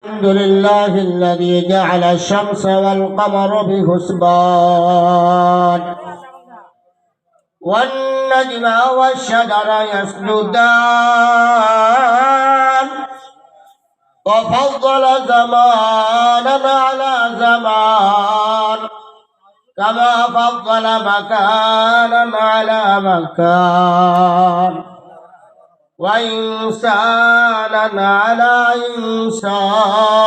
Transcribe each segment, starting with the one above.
الحمد لله الذي جعل الشمس والقمر بحسبان والنجم والشجر يسجدان وفضل زمانا على زمان كما فضل مكانا على مكان وإنسانا على إنسان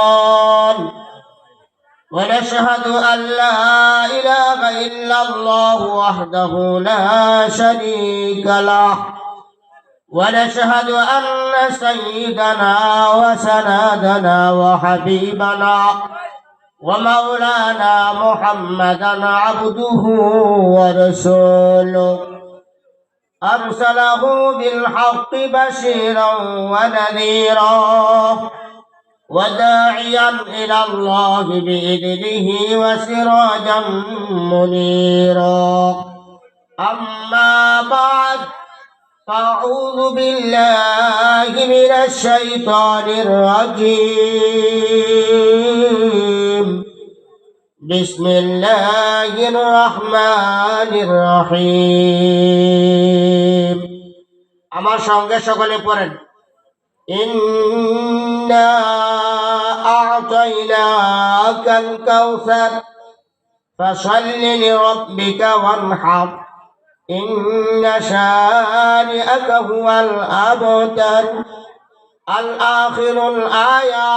ونشهد أن لا إله إلا الله وحده لا شريك له ونشهد أن سيدنا وسندنا وحبيبنا ومولانا محمدا عبده ورسوله أرسله بالحق بشيرا ونذيرا وداعيا إلى الله بإذنه وسراجا منيرا أما بعد فأعوذ بالله من الشيطان الرجيم بسم الله الرحمن الرحيم আমার সঙ্গে সকলে পড়েন إنا أعطيناك الكوثر فصل لربك وانحر إن شانئك هو الأبتر الآخر الآية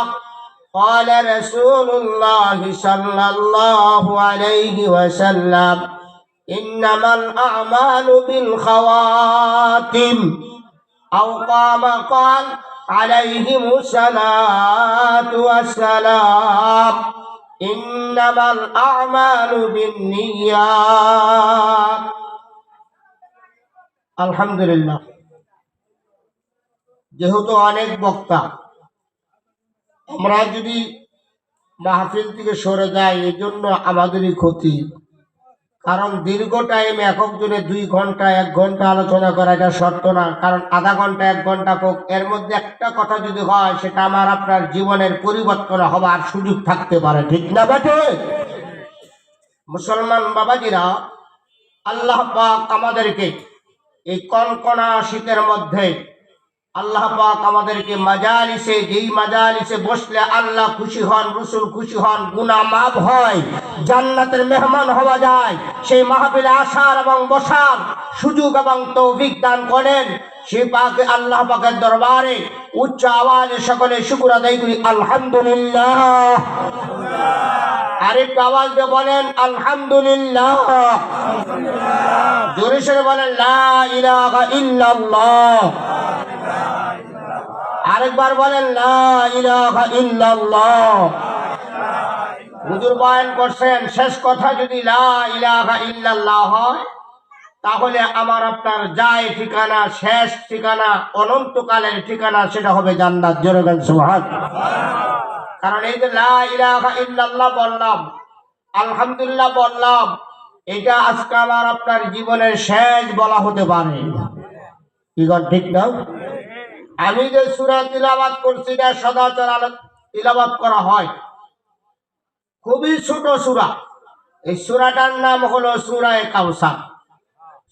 قال رسول الله صلى الله عليه وسلم إنما الأعمال بالخواتم أو قال عليهم الصلاة والسلام إنما الأعمال بالنيات الحمد لله যেহেতু অনেক বক্তা আমরা যদি মাহফিল থেকে সরে যাই এই জন্য আমাদেরই ক্ষতি, কারণ দীর্ঘ টাইম একজনে 2 ঘন্টা 1 ঘন্টা আলোচনা করা এটা শর্ত না, কারণ আধা ঘন্টা 1 ঘন্টা হোক, এর মধ্যে একটা কথা যদি হয় সেটা আমার আপনার জীবনের পরিবর্তন হবার সুযোগ থাকতে পারে, ঠিক না বেটে? মুসলমান বাবাজিরা, আল্লাহ পাক আমাদেরকে এই কনকনা শীতের মধ্যে আল্লাহ পাক আমাদেরকে মাজালিসে, যেই মাজালিসে বসলে আল্লাহ খুশি হন, রাসূল খুশি হন, গুনাহ মাফ হয়, জান্নাতের মেহমান হওয়া যায়, সেই মাহফিলে আসার এবং বসার সুযোগ এবং তৌফিক দান করেন। সেই পাক আল্লাহ পাকের দরবারে উচ্চ আওয়াজে সকলে শুকর আদায় করি আলহামদুলিল্লাহ। আরেকটু আওয়াজ দিয়ে বলেন আলহামদুলিল্লাহ। জোরে সোরে বলেন লা ইলাহা ইল্লাল্লাহ। আরেকবার বলেন লা ইলাহা ইল্লাল্লাহ। হুজুর বয়ান করছেন, শেষ কথা যদি লা ইলাহা ইল্লাল্লাহ হয় তাহলে আমার আপনার যায় ঠিকানা, শেষ ঠিকানা, অনন্তকালের ঠিকানা সেটা হবে জান্নাত। জোরে বলেন সুবহানাল্লাহ। কারণ এই যে লা ইলাহা ইল্লাল্লাহ বললাম, আলহামদুলিল্লাহ বললাম, এটা আজকে আমার আপনার জীবনের শেষ বলা হতে পারে, কি গণ ঠিক না? আমি যে সূরা তিলাওয়াত করছি এটা সদাচর তিলাওয়াত করা হয়, খুবই ছোট সূরা। এই সূরাটার নাম হলো সূরা কাউসার।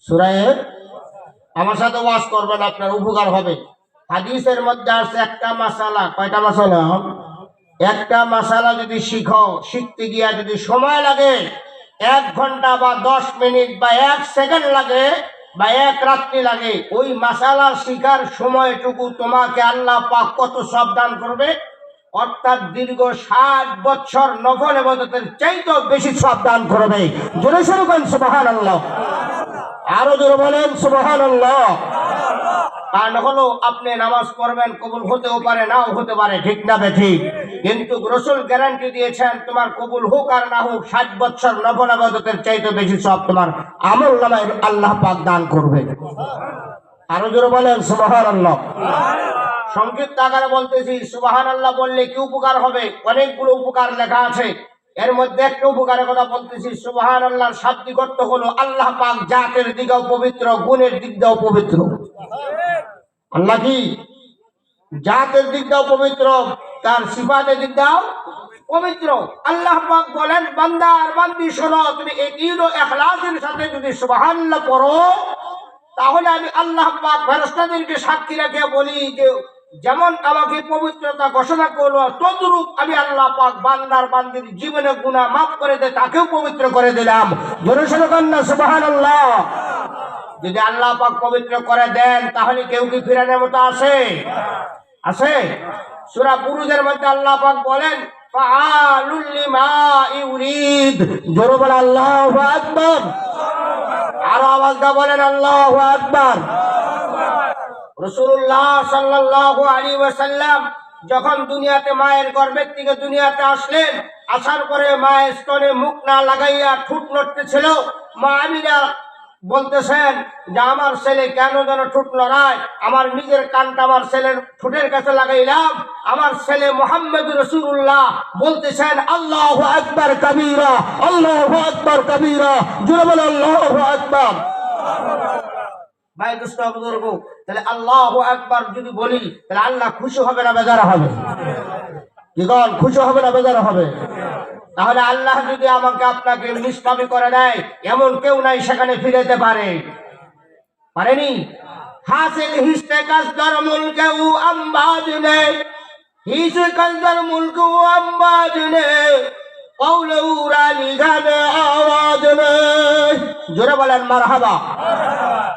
সূরা, আমার সাথে ওয়াজ করবেন, আপনার উপকার হবে। হাদিসের মধ্যে আছে একটা মাসালা, কয়টা মাসালা? একটা মাসালা যদি শিখতে গিয়া যদি সময় লাগে 1 ঘন্টা বা 10 মিনিট বা 1 সেকেন্ড লাগে বা 1 রাত্রি লাগে, ওই মাসালা শিখার সময়টুকু তোমাকে আল্লাহ পাক কত সওয়াব দান করবে, অর্থাৎ দীর্ঘ 60 বছর নফল ইবাদতের চাইতেও বেশি সওয়াব দান করবে। জোরে সোরে বলেন সুবহানাল্লাহ। আরো জোরে বলেন সুবহানাল্লাহ। কারণ হলো আপনি নামাজ পড়বেন, কবুল হতেও পারে, নাও হতে পারে, ঠিক না বেঠিক? কিন্তু রাসূল গ্যারান্টি দিয়েছেন তোমার কবুল হোক আর না হোক 60 বছর নফল ইবাদতের চাইতে বেশি সওয়াব তোমার আমলনামায় আল্লাহ পাক দান করবে। আরো জোরে বলেন সুবহানাল্লাহ। সংক্ষিপ্ত আকারে বলতেছি, সুবহানাল্লাহ বললে কি উপকার হবে? অনেকগুলো উপকার লেখা আছে, এর মধ্যে একটা উপকারের কথা বলতেছি। সুবহানাল্লাহর শাব্দিক অর্থ হলো আল্লাহ পাক জাতের দিকেও পবিত্র, গুণের দিক দিয়েও পবিত্র। আল্লাহ কি জাতের দিক দিয়েও পবিত্র, তার সিফাতে দিক দাও পবিত্র। আল্লাহ পাক বলেন বান্দা আর বান্দি শোনো, তুমি ঈদ ও ইখলাসের সাথে যদি সুবহানাল্লাহ পড়ো, তাহলে আমি আল্লাহ পাক ফেরেশতাদেরকে সাক্ষী রেখে বলি যে যেমন আমাকে পবিত্রতা ঘোষণা করলো, তদ্রূপ আমি আল্লাহ পাক বান্দার বান্দির জীবনে গুনাহ মাফ করে দে, তাকেও পবিত্র করে দিলাম। জোরে সরে কন্যা সুবহানাল্লাহ। যদি আল্লাহ পাক পবিত্র করে দেন তাহলে কেউ কি ফিরানোর মতো আছে? আছে? সূরা বুরুজের মধ্যে আল্লাহ পাক বলেন ফাআলুল লিমা ইউরিদ। জোরে বলে আল্লাহু আকবার। আরো আওয়াজ দিয়ে বলেন আল্লাহু আকবার। রাসূলুল্লাহ সাল্লাল্লাহু আলাইহি ওয়াসাল্লাম যখন দুনিয়াতে মায়ের গর্ভের থেকে দুনিয়াতে আসলেন, আসার পরে মায়ের স্তনে মুখ না লাগাইয়া ঠোঁট নড়তেছিল। মা আমিনা বলতেছেন যে আমার ছেলে কেন যেন ঠোঁট লড়ায়, আমার নিজের কানটা আমার ছেলের ঠোঁটের কাছে লাগাইলাম, আমার ছেলে মুহাম্মদ রাসূলুল্লাহ বলতেছেন আল্লাহু আকবার কাবীরা, আল্লাহু আকবার কাবীরা, জোরে বলে আল্লাহু আকবার। ভাই দুষ্ট বুজুর্গ, তাহলে আল্লাহু আকবার যদি বলি তাহলে আল্লাহ খুশি হবে না বেজার হবে? কি বল, খুশি হবে না বেজার হবে? তাহলে আল্লাহ যদি আমাকে আপনাকে নিষ্পাপী করে দেয়, এমন কেউ নাই সেখানে ফিরেতে পারে? পারেনি। হাসিল হিস্তে কাসদার মুলকে ও আম্বাজ নে, হিসে কাসদার মুলকে ও আম্বাজ নে, কওলে উরানি গানে আওয়াজ নে। জোরে বলেন মারহাবা।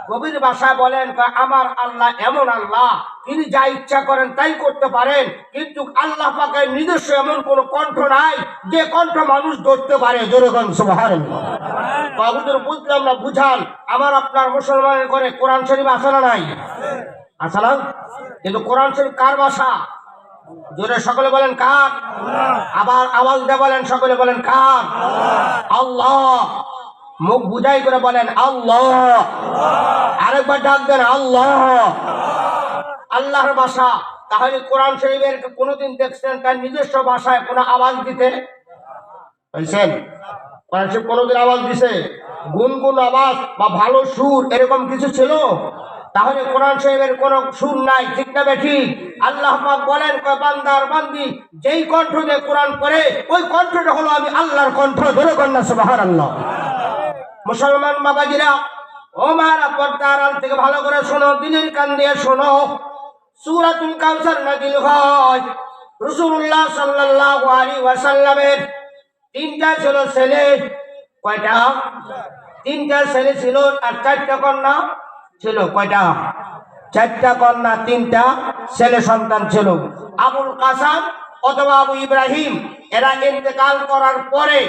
কবির ভাষা বলেন আমার আল্লাহ এমন আল্লাহ, তিনি যা ইচ্ছা করেন তাই করতে পারেন, কিন্তু আল্লাহ পাকের নিজস্ব এমন কোন কণ্ঠ নাই যে কণ্ঠ মানুষ ধরতে পারে। জোরে বলেন সুবহানাল্লাহ। বাবুদের বুঝলাম না, বুঝান। আমার আপনার মুসলমানের ঘরে কোরআন শরীফ আছে না নাই? আছে না? কিন্তু কোরআন শরীফ কার ভাষা? জোরে সকলে বলেন কার? আবার আওয়াজ দিয়ে বলেন, সকলে বলেন কার? আল্লাহ। মুখ বুঝাই করে বলেন আল্লাহ। আরেকবার ডাক দেন আল্লাহ। আল্লাহর ভাষা। তাহলে কোরআন শরীফের কোনদিন দেখছেন তার নিজস্ব ভাষায় কোন আওয়াজ দিতে বলছেন? কোরআন শরীফ কোনদিন আওয়াজ দিছে? গুনগুন আওয়াজ বা ভালো সুর এরকম কিছু ছিল? তাহলে কোরআন শরীফের কোন সুর নাই, ঠিক না বেঠিক? আল্লাহ পাক বলেন বান্দার বান্দি যেই কণ্ঠ দিয়ে কোরআন পড়ে ওই কণ্ঠটা হলো আমি আল্লাহর কণ্ঠ। ধরে কন্যা সুবহানাল্লাহ। মুসলমান বাবাজিরা, ও মারা, পর্দার আড়াল থেকে ভালো করে শোনো, দিনের কান দিয়ে শোনো। সূরাতুল কাউসার নাযিল হয় রাসূলুল্লাহ সাল্লাল্লাহু আলাইহি ওয়াসাল্লামের তিনটা ছিল ছেলে। কয়টা? তিনটা ছেলে ছিল আর চারটা কন্যা ছিল। কয়টা? চারটা কন্যা, তিনটা ছেলে সন্তান ছিল। আবুল কাসেম অথবা আবু ইব্রাহিম এরা ইন্তেকাল করার পরে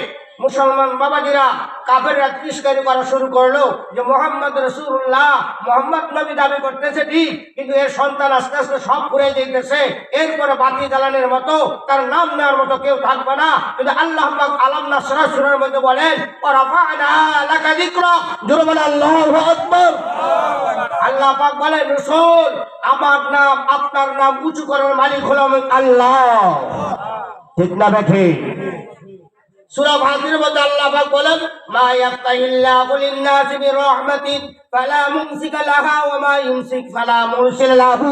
মুসলমান বাবাজিরা কাফেররা তিরস্কারি করা শুরু করলো যে মুহাম্মদ রাসূলুল্লাহ, মুহাম্মদ নবী দাবি করতেছে ঠিক, কিন্তু এর সন্তান আস্তে আস্তে সব ঘুরে যেতেছে, এরপরে বাতি জ্বালানোর মতো তার নাম নেওয়ার মতো কেউ থাকবে না। কিন্তু আল্লাহ পাক আলাম নাসরা সূরার মধ্যে বলেন ওয়া রাফা'না লাকা যিকরাক। জোরে বলেন আল্লাহু আকবার। আল্লাহ পাক বলেন রাসূল, আমার নাম আপনার নাম উঁচু করার মালিক হলো আল্লাহ। ঠিক না বেঠি? সূরা ফাতির মধ্যে আল্লাহ পাক বলেন মা ইয়াফতাহিল্লাহু লিন-নাসি বিরহমাতিন ফালা মুমসিকা লাহা ওয়া মা ইউমসিক ফালা মুরসিলা লাহু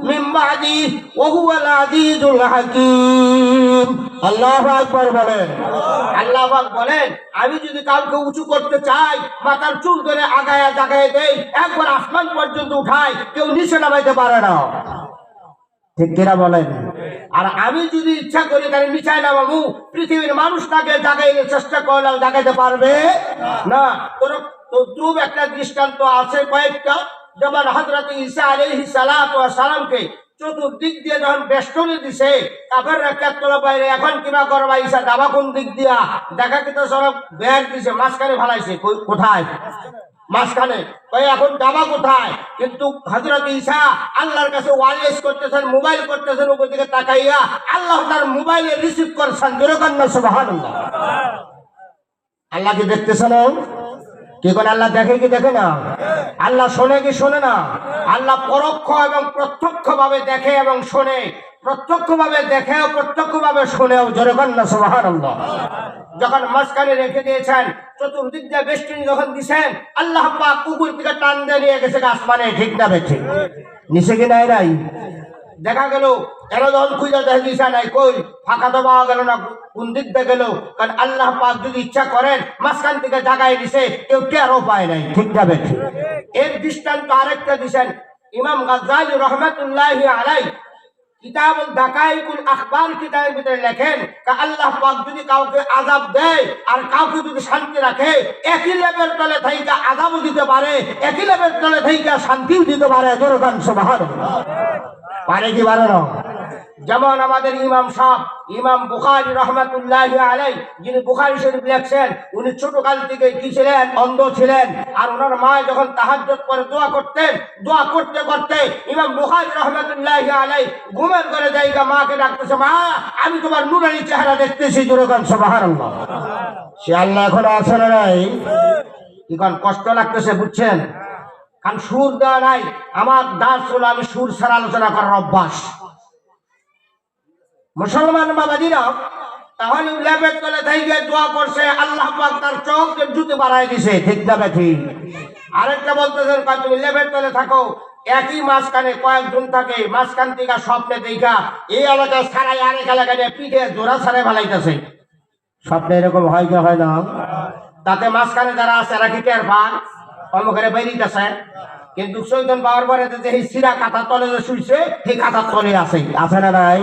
মিন বাদি ওয়া হুয়াল আজিজুল হাকীম। আল্লাহু আকবার বলেন। আল্লাহ পাক বলেন আমি যদি কাউকে উঁচু করতে চাই, মাথার চুল ধরে আগায়া জাগায় দেই, একবার আসমান পর্যন্ত উঠাই, কেউ নিচে নামাইতে পারে না। ঠিক কিনা বলেন? আর আমি যদি ইচ্ছা করি তাহলে নিচাই নামাবো, পৃথিবীর মানুষটাকে জাগাইতে চেষ্টা করলেও জাগাইতে পারবে না। তোর একটা দৃষ্টান্ত আছে কয়েকটা। যেমন হযরত ঈসা আলাইহিস সালামকে চতুর্দিক দিয়ে যখন বেষ্টনী দিছে, কাফেররা কেতলা বাইরে এখন কিবা করবা, ঈসা যাবা কোন দিক দিয়া? দেখা কিন্তু সব ব্যাগ দিছে, মাঝখানে ফালাইছে। কোথায়? মাঝখানে। এখন যাবা কোথায়? কিন্তু হযরত ঈসা আল্লাহর কাছে ওয়ারলেস করতেছেন, মোবাইল করতেছেন, উপর দিকে তাকাইয়া আল্লাহ তার মোবাইলে রিসিভ করছেন। জোরে কন্যা সুবহানাল্লাহ। আল্লাহ কি দেখতেছেন? কি করে? আল্লাহ দেখে কি দেখে না? আল্লাহ শোনে কি শোনে না? আল্লাহ পরোক্ষ এবং প্রত্যক্ষ ভাবে দেখে এবং শোনে। প্রত্যক্ষ ভাবে দেখে ও প্রত্যক্ষ ভাবে শোনেও। জোরে কন্যা সুবহানাল্লাহ। যখন মাঝখানে রেখে দিয়েছেন, চতুর্দিক দিয়ে বেষ্টনী যখন দিছেন, আল্লাহ পাক উপর থেকে টান দিয়ে নিয়ে গেছে আসমানে। ঠিক না বেঠিক? নিচে কি নাই? দেখা গেল এরা যখন খুঁজে দেখে দিশা নাই, কই ফাঁকা তো পাওয়া গেল না, কোন দিক দিয়ে গেল? কারণ আল্লাহ পাক যদি ইচ্ছা করেন মাঝখান থেকে জাগায় দিছে, কেউ টেরও পায় নাই। ঠিক যাবে। এর দৃষ্টান্ত আরেকটা দিছেন ইমাম গাজ্জালী রহমাতুল্লাহি আলাইহি কিতাবুল দাকাইকুল আখবার কিতাবের ভিতরে লেখেন, আল্লাহ পাক যদি কাউকে আযাব দেয় আর কাউকে যদি শান্তি রাখে, একই লেভেল তলে থাইকা আযাবও দিতে পারে, একই লেভেল তলে থাইকা শান্তিও দিতে পারে। জোরে বলেন সুবহানাল্লাহ। পারে কি পারে না? যেমন আমাদের ইমাম সাহেব ইমাম বুখারী রহমাতুল্লাহি আলাইহি, যিনি বুখারী শরীফ লিখছেন, উনি ছোটকাল থেকে কি ছিলেন? অন্ধ ছিলেন। আর ওনার মা যখন তাহাজ্জুদ করে দোয়া করতেন, দোয়া করতে করতে ইমাম বুখারী রহমাতুল্লাহি আলাইহি ঘুমের ঘরে যাইগা মাকে ডাকতেছে, মা আমি তোমার নূরানি চেহারা দেখতেছি। জোরে বলেন সুবহানাল্লাহ। সে আল্লাহ এখন আছে না নাই? এখন কষ্ট লাগতেছে, বুঝছেন? কারণ সুর দেওয়া নাই। আমার দাস হলো আমি সুর ছাড়া আলোচনা করার অভ্যাস। মুসলমান বাবাজিরা তাহলে লেবের তলে থেকে দোয়া করছে, আল্লাহ পাক তার চোখ জুতে বাড়াই দিছে। ঠিক না ঠিক? আরেকটা বলতেছেন, তুমি লেবের তলে থাকো, একই মাঝখানে কয়েকজন থাকে, মাঝখান থেকে স্বপ্নে দেখা এই এলাকায় ছাড়াই আরেক এলাকায় পিঠে জোড়া ছাড়াই ভালাইতেছে। স্বপ্নে এরকম হয় কি হয় না? তাতে মাঝখানে যারা আছে এরা কি টের পান? অমুখের বেরিয়েছে, কিন্তু চৈতন পাওয়ার পরে যে সিরা কাঁথা তলে যে শুইছে, সেই কাঁথার তলে আছে। আছে না নাই?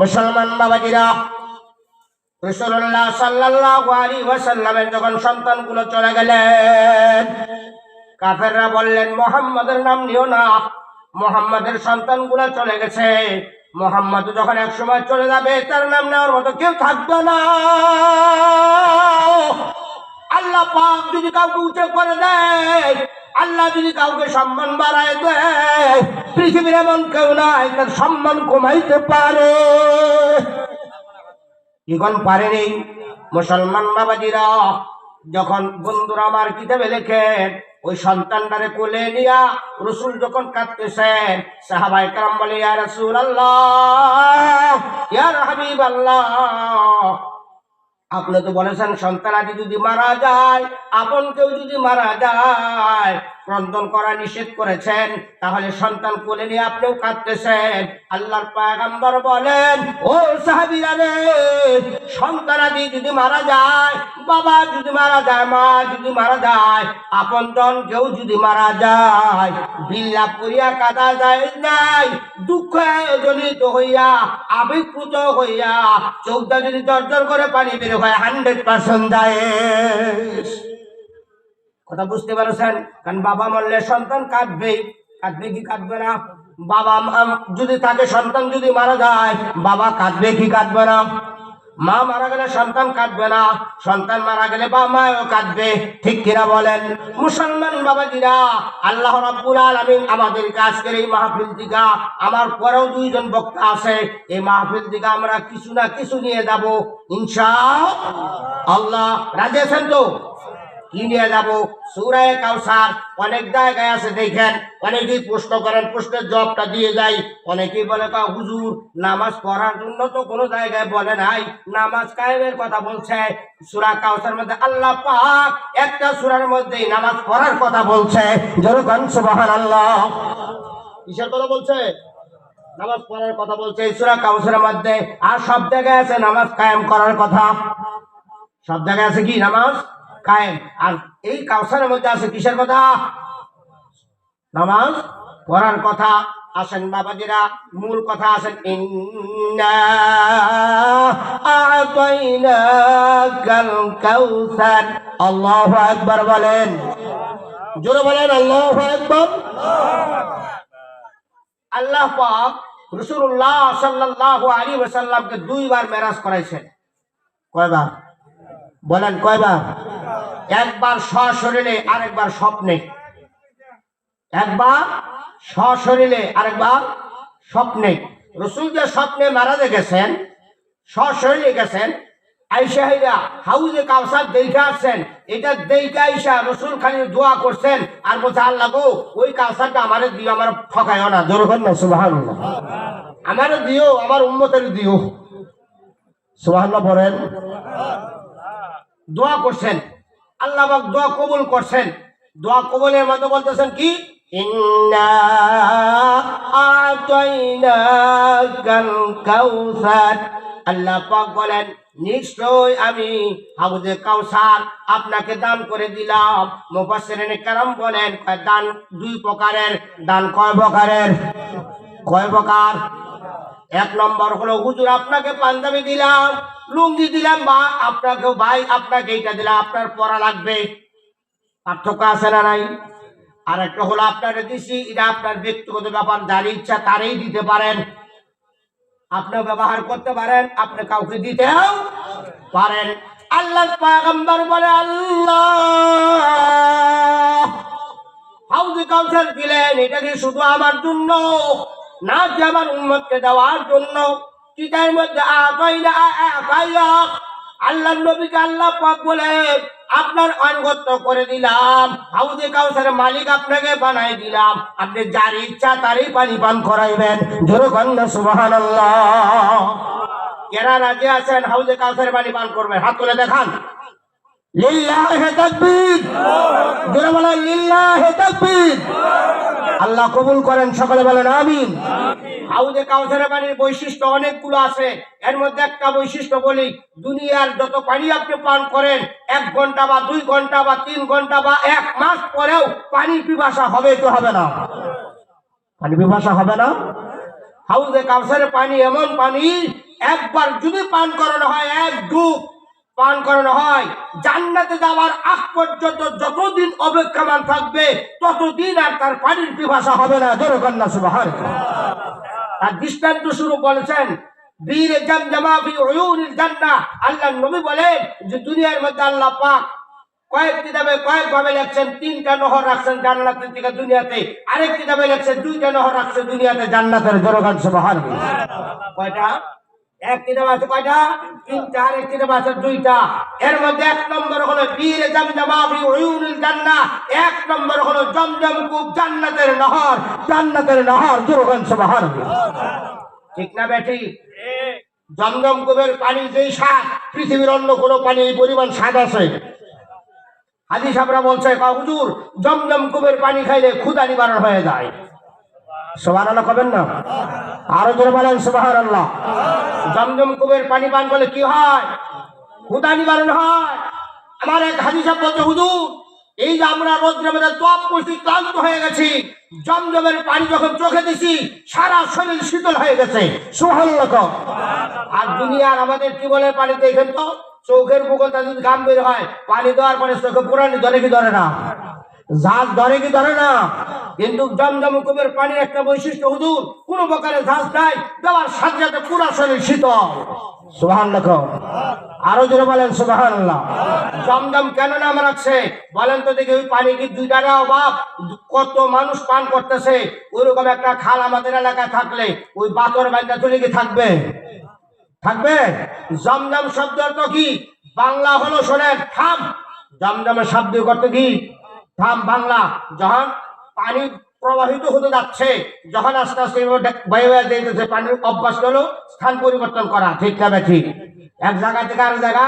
মুসলমান বাবাজিরা, রাসূলুল্লাহ সাল্লাল্লাহু আলাইহি ওয়াসাল্লামের যখন সন্তানগুলো চলে গেলেন, কাফেররা বললেন মুহাম্মাদের নাম নিও না, মুহাম্মাদের সন্তানগুলো চলে গেছে, মুহাম্মদ যখন এক সময় চলে যাবে তার নাম নেওয়ার মতো কেউ থাকবে না। আল্লাহ পাক যদি কাউকে উঁচু করে দেয়, আল্লাহ যদি কাউকে সম্মান বাড়ায় দেয়, পৃথিবীর এমন কেউ নাই তার সম্মান কমাইতে পারে। এখন পারেনি। মুসলমান বাবাজিরা, যখন বন্ধুরা আমার কিতাবে লেখেন, ওই সন্তানটারে কোলে নিয়া রাসূল যখন কাঁদতেছেন, সাহাবায়ে কেরাম বলে, ইয়া রাসূলুল্লাহ, ইয়া হাবিবাল্লাহ, আপনি তো বলেছেন সন্তান আদি যদি মারা যায়, আপন কেউ যদি মারা যায়, ক্রন্দন করা নিষেধ করেছেন, তাহলে সন্তান কোলে নিয়ে আপনিও কাঁদতেছেন। আল্লাহর পয়গম্বর বলেন, ও সাহাবীরা রে, সন্তান আদি যদি মারা যায়, বাবা যদি মারা যায়, মা যদি মারা যায়, আপনজন কেউ যদি মারা যায়, বিলাপ করিয়া কাঁদা যায় নাই, দুঃখে জনিত হইয়া আবেগপ্রুত হইয়া চোখটা যদি জর্জর করে পানি বের হয় 100% যায়। কথা বুঝতে পারছেন? কারণ বাবা মরলে সন্তান কাঁদবে, কাঁদবে কি কাঁদবে না? বাবা যদি থাকে, সন্তান যদি মারা যায়, বাবা কাঁদবে কি কাঁদবে না? মা মারা গেলে সন্তান কাঁদবে না, সন্তান মারা গেলে বাবা মাও কাঁদবে। ঠিক কিনা বলেন? মুসলমান বাবাজিরা, আল্লাহ রাব্বুল আলামিন আমাদেরকে আজকের এই মাহফিল থেকে, আমার পরেও দুইজন বক্তা আছে, এই মাহফিল থেকে আমরা কিছু না কিছু নিয়ে যাব ইনশাআল্লাহ। রাজি আছেন তো? কি নিয়ে যাবো? সূরা কাউসার। অনেক জায়গায় আছে, দেখেন অনেকেই প্রশ্ন করেন, প্রশ্নের জবাবটা দিয়ে যাই। অনেকেই বলে, হুজুর নামাজ পড়ার জন্য তো কোনো জায়গায় বলে নাই, নামাজ কায়েমের কথা বলছে। সূরা কাউসার মধ্যে আল্লাহ পাক একটা সূরার মধ্যেই নামাজ পড়ার কথা বলছে। জোরে বলেন সুবহানাল্লাহ। কিসের কথা বলছে? নামাজ পড়ার কথা বলছে এই সূরা কাউসারের মধ্যে। আর সব জায়গায় আছে নামাজ কায়েম করার কথা। সব জায়গায় আছে কি? নামাজ কায়েম। আর এই কাউসারের মধ্যে আছে কিসের কথা? নামাজ পড়ার কথা। আসেন বাবাজিরা, মূল কথা আসেন, ইন্না আ'তাইনাকাল কাউসার। আল্লাহু আকবার বলেন, জোরে বলেন আল্লাহু আকবার। আল্লাহ পাক রাসূলুল্লাহ সাল্লাল্লাহু আলাইহি ওয়াসাল্লামকে দুইবার মেরাজ করাইছেন। কয়বার বলেন? কয়বার? একবার সশরীরে, আরেকবার স্বপ্নে। একবার সশরীরে, আরেকবার স্বপ্নে। রাসূল যে স্বপ্নে মারাজে গেছেন, সশরীরে গেছেন, আয়েশা হাউজে কাউসার দেখে আসছেন। এটা দেখে আয়েশা রাসূল খালি দোয়া করছেন আর বলছে, আল্লাহ গো, ওই কাউসারটা আমারে দিও, আমার ঠকায়ও না। জোরে বলেন সুবহানাল্লাহ। আমারে দিও, আমার উম্মতের দিও। সুবহানাল্লাহ বলেন। দোয়া করছেন, আল্লাহ পাক দোয়া কবুল করছেন। দোয়া কবুলের মধ্যে বলতেছেন কি? ইন্না আ'তাইনাকাল কাউসার। আল্লাহ পাক বলেন, নিশ্চয় আমি হাউজে কাউসার আপনাকে দান করে দিলাম। মুফাসসিরিন কেরাম বলেন, দান দুই প্রকারের। দান কয় প্রকারের? কয় প্রকার? এক নম্বর হলো, হুজুর আপনাকে পাঞ্জাবি দিলাম, লুঙ্গি দিলাম, বা আপনাকে ভাই আপনাকে এইটা দিলাম, আপনার পরা লাগবে। পার্থক্য আছে না নাই? আর একটা হলো আপনারে দিছি, এটা আপনার ব্যক্তিগত ব্যাপার, যার ইচ্ছা তারই দিতে পারেন, আপনি ব্যবহার করতে পারেন, আপনি কাউকে দিতেও পারেন। আল্লাহ পয়গম্বর বলে, আল্লাহ হাউজে কাউসার দিলেন, এটা কি শুধু আমার জন্য না, যে আমার উম্মতকে দেওয়ার জন্য? কিতাবের মধ্যে আল্লাহ নবীকে আল্লাহ পাক বলে, আপনার আনুগত্য করে দিলাম, হাউজে কাউসারের মালিক আপনাকে বানাই দিলাম, আপনি যার ইচ্ছা তারই পানি পান করাইবেন। জোরে বলেন সুবহানাল্লাহ। যারা রাজি আছেন হাউজে কাউসারের পানি পান করবেন, হাত তুলে দেখান। লিল্লাহি তাকবীর। জোরে বলেন লিল্লাহি তাকবীর। আল্লাহ কবুল করেন, সকলে বলেন আমিন। হাউজে কাউসারের পানির বৈশিষ্ট্য অনেকগুলো আছে, এর মধ্যে একটা বৈশিষ্ট্য বলি, দুনিয়ার যত পানি আপনি পান করেন, 1 ঘন্টা বা 2 ঘন্টা বা 3 ঘন্টা বা 1 মাস পরেও পানির পিপাসা হবে তো হবে না? পানি পিপাসা হবে না? হাউজে কাউসারের পানি এমন পানি, একবার যদি পান করানো হয়, 1 ডুব পান করানো হয়, জান্নাতে যাওয়ার আগ পর্যন্ত যতদিন অপেক্ষমান থাকবে ততদিন আর তার পানির পিপাসা হবে না। জোরে কন্যা সুবহানাল্লাহ। আর দৃষ্টান্ত স্বরূপ বলেছেন, বীর জামজামা ফি উয়ুনিল জান্নাহ। আল্লাহ নবী বলেন যে দুনিয়ার মধ্যে আল্লাহ পাক কয়েক কিতাবে কয়েক ভাবে লেখছেন, 3টা নহর রাখছেন জান্নাতের দিকে দুনিয়াতে, আরেক কিতাবে লেখছেন 2টা নহর রাখছে দুনিয়াতে জান্নাতের। জোরে কন্যা সুবহানাল্লাহ। কয়টা? এক কিতাব আছে কয়টা? 3টা। আরেক কিতাব আছে 2টা। এর মধ্যে 1 নম্বর হলো বীর জামজামা ফি উয়ুনিল জান্নাহ, 1 নম্বর হলো জমজম কূপ, জান্নাতের নহর, জান্নাতের নহর। জোরে বলেন সুবহানাল্লাহ। ঠিক না বেটি? জমজম কূপের পানি যেই স্বাদ, পৃথিবীর অন্য কোনো পানি এই পরিমাণ স্বাদ আছে? হাজী সাহেবরা বলছে, হুজুর জমজম কূপের পানি খাইলে ক্ষুধা নিবারণ হয়ে যায়। সুবহানাল্লাহ কবেন না? আরো জোরে বলেন সুবহানাল্লাহ। জমজম কূপের পানি পান করলে কি হয়? ক্ষুধা নিবারণ হয়। আমার এক হাজী সাহেব বলছে, হুজুর এই যে আমরা রোদ্রের মধ্যে তপ করছি, ক্লান্ত হয়ে গেছি, জমজমের পানি যখন চোখে দিছি সারা শরীর শীতল হয়ে গেছে। সুবহানাল্লাহ। আর দুনিয়ার আমাদের কি বলে পানি দেখেন তো, চোখের বুকলটা যদি ঘাম বের হয়, পানি দেওয়ার পরে চোখে পুরানি ধরে কি ধরে না? ঝাঁজ ধরে কি ধরে না? কিন্তু জমজম কূপের পানির একটা বৈশিষ্ট্য, হুজুর কোন প্রকারের ঝাঁজ নাই, দেওয়ার সাথে সাথে পুরা শরীর শীতল। সুবহানাল্লাহ। আরো জোরে বলেন সুবহানাল্লাহ। জমজম কেন নাম রাখছে বলেন তো দেখি? ওই পানি কি 2 টাকা অভাব? কত মানুষ পান করতেছে। ওইরকম একটা খাল আমাদের এলাকায় থাকলে ওই বাতর বাইন্দা চলে কি থাকবে? থাকবে? জমজম শব্দ অর্থ কি? বাংলা হলো, শোনেন, থাম। জমজমের শব্দ অর্থ কি? থাম। বাংলা যখন পানি প্রবাহিত হতে যাচ্ছে, যখন আস্তে আস্তে বয়ে যেতেছে, পানির অভ্যাস হলো স্থান পরিবর্তন করা। ঠিক না ঠিক? এক জায়গা থেকে আরেক জায়গা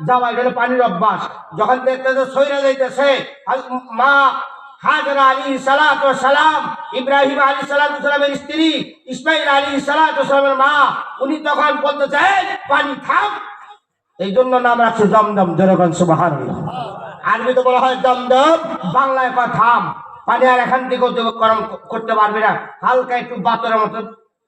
যাওয়া, এটা পানির অভ্যাস। যখন দেখতেছে সইরা যাইতেছে, মা হাজরা আলাইহিস সালাতু ওয়াস সালাম, ইব্রাহিম আলাইহিস সালাতু ওয়াস সালামের স্ত্রী ইসমাঈল আলাইহিস সালাতু ওয়াস সালামের মা, উনি তখন বলতেছে, পানি থাম। এই জন্য নাম রাখছে জমজম। জোরে বলেন সুবহানাল্লাহ। আরবিতে বলা হয় জমজম, বাংলায় কয় থাম। পানি আর এখান থেকে গরম করতে পারবে না, হালকা একটু বাতরের মতো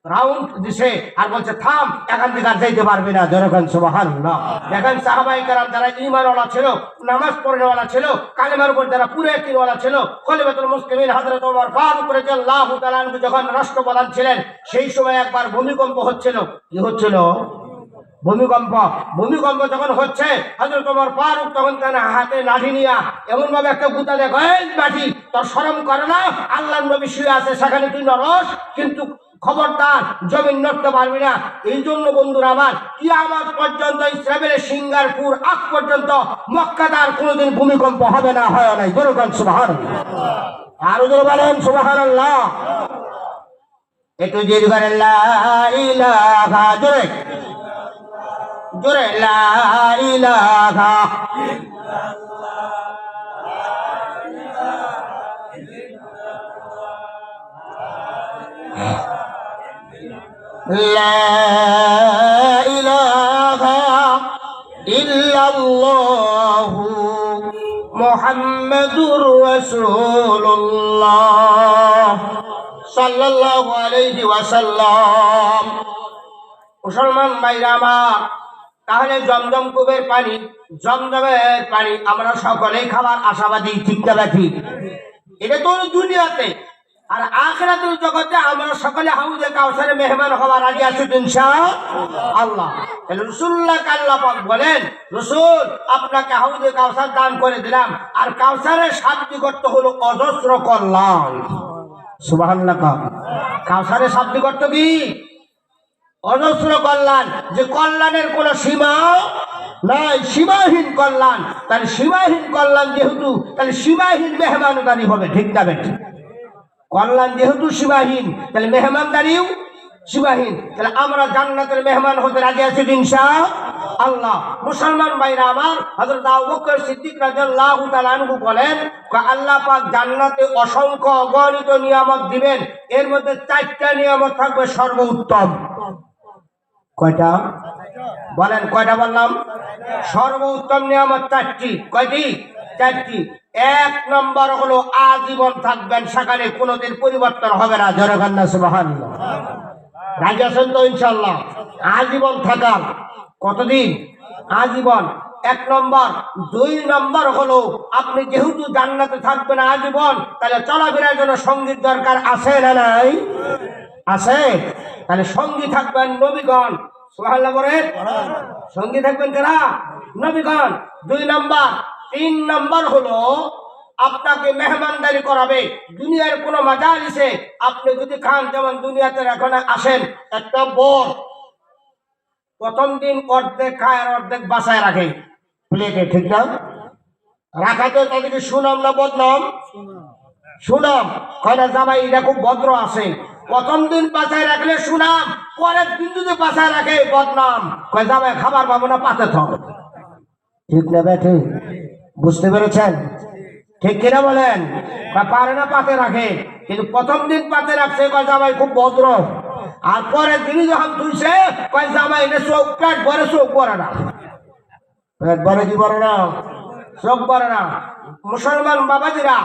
রাউন্ড দিছে আর বলছে থাম, এখান থেকে আর যাইতে পারবে না। জোরে বলেন সুবহানাল্লাহ। দেখেন সাহাবায়ে কেরাম যারা ঈমানওয়ালা ছিল, নামাজ পড়নেওয়ালা ছিল, কালেমার উপর যারা পুরো একটিওয়ালা ছিল, খলিফাতুল মুসলিমিন হযরত ওমর ফারুক রাদিয়াল্লাহু তাআলা আনহু যখন রাষ্ট্রপ্রধান ছিলেন, সেই সময় একবার ভূমিকম্প হচ্ছিল। কি হচ্ছিল? ভূমিকম্প। ভূমিকম্প যখন হচ্ছে, হযরত ওমর ফারুক তখন তার হাতে লাঠি নিয়া এমন ভাবে একটা গুতা দেয়, এই লাঠি, তোর শরম করে না? আল্লাহর নবী শুয়ে আছে, সেখানে তুই নরস, কিন্তু খবরদার জমিন নড়তে পারবি না। এই জন্য বন্ধুরা আমার, কিয়ামত পর্যন্ত ইসরায়েলের সিঙ্গারপুর আগ পর্যন্ত মক্কাদার কোনোদিন ভূমিকম্প হবে না, হয় নাই। জোরে বলেন সুবহানাল্লাহ। আরো জোরে বলেন সুবহানাল্লাহ। একটু জোরে বলেন লা ইলাহা, জোরে জোরে লা ইলাহা ইল্লাল্লাহ। লা ইলাহা ইল্লাল্লাহু মুহাম্মাদুর রাসূলুল্লাহ সাল্লাল্লাহু আলাইহি ওয়াসাল্লাম। মুসলমান ভাইরা আমার, তাহলে জমজম কূপের পানি, জমজমের পানি আমরা সকলেই খাবার আশাবাদী, ঠিক না ঠিক? এটা তো দুনিয়াতে, আর আখিরাতের জগতে আমরা সকলে হাউজে কাউসারে মেহমান হওয়ার রাজি আছি ইনশাআল্লাহ। রাসূলুল্লাহ আল্লাহ পাক বলেন, রাসূল আপনাকে হাউজে কাউসার দান করে দিলাম, আর কাউসারের শাব্দিক অর্থ হলো অজস্র কল্যাণ। সুবহানাল্লাহ। কাউসারের শাব্দিক অর্থ কি? অজস্র কল্যাণ, যে কল্যাণের কোনো সীমা নাই, সীমাহীন কল্যাণ। তাহলে সীমাহীন কল্যাণ যেহেতু, তাহলে সীমাহীন মেহমানদারি হবে, ঠিক না বেঠিক? কল্যাণ যেহেতু সীমাহীন, তাহলে মেহমানদারিও সীমাহীন। তাহলে আমরা জান্নাতের মেহমান হতে রাজি আছি ইনশাআল্লাহ। মুসলমান ভাইরা আমার, হযরত আবু বকর সিদ্দিক রাদিয়াল্লাহু তাআলা আনহু বলেন, আল্লাহ পাক জান্নাতে অসংখ্য অগণিত নিয়ামত দিবেন, এর মধ্যে 4টা নিয়ামত থাকবে সর্বোত্তম। কয়টা বলেন? কয়টা বললাম? সর্বোত্তম নিয়ামত 4টি। কয়টি? 4টি। 1 নম্বর হলো আজীবন থাকবেন, সেখানে কোনোদিন পরিবর্তন হবে না। জোরে বলেন সুবহানাল্লাহ। রাজি আছেন তো ইনশাআল্লাহ? আজীবন থাকার। কতদিন? আজীবন, 1 নম্বর। 2 নম্বর হলো আপনি যেহেতু জান্নাতে থাকবেন আজীবন, তাহলে চলাফেরার জন্য সঙ্গীর দরকার আছে না নাই? আছে। তাহলে সঙ্গী থাকবেন নবীগণ। সুবহানাল্লাহ বলেন। সঙ্গী থাকবেন কারা? নবীগণ। 2 নম্বর। 3 নম্বর হলো আপনাকে মেহমানদারি করাবে দুনিয়ার কোন মাজালিসে। আপনি যদি খান, যেমন দুনিয়াতে এখন আসেন, একটা বর প্রথম দিন অর্ধেক খায় আর অর্ধেক বাসায় রাখে প্লেটে, ঠিক না? রাখাতে তাদেরকে সুনাম না বদনাম? সুনাম। কয়টা জামাই এটা খুব ভদ্র আছে, প্রথম দিন বাসায় রাখলে সুনাম, পরের দিন যদি বাসায় রাখে বদনাম। কয় জামাই খাবার পাবো না, পাতে থাকবে, ঠিক না বেঠি? বুঝতে পেরেছেন? ঠিক কিনা বলেন? পারে না, পাতে রাখে, কিন্তু প্রথম দিন পাতে রাখছে, কয় জামাই খুব ভদ্র, আর পরের দিনই যখন তুলছে, কয় জামাই এটা চোখ পেট ভরে, চোখ পরে না। পেট ভরে কি বলে না? চোখ পরে না। মুসলমান বাবাজিরা,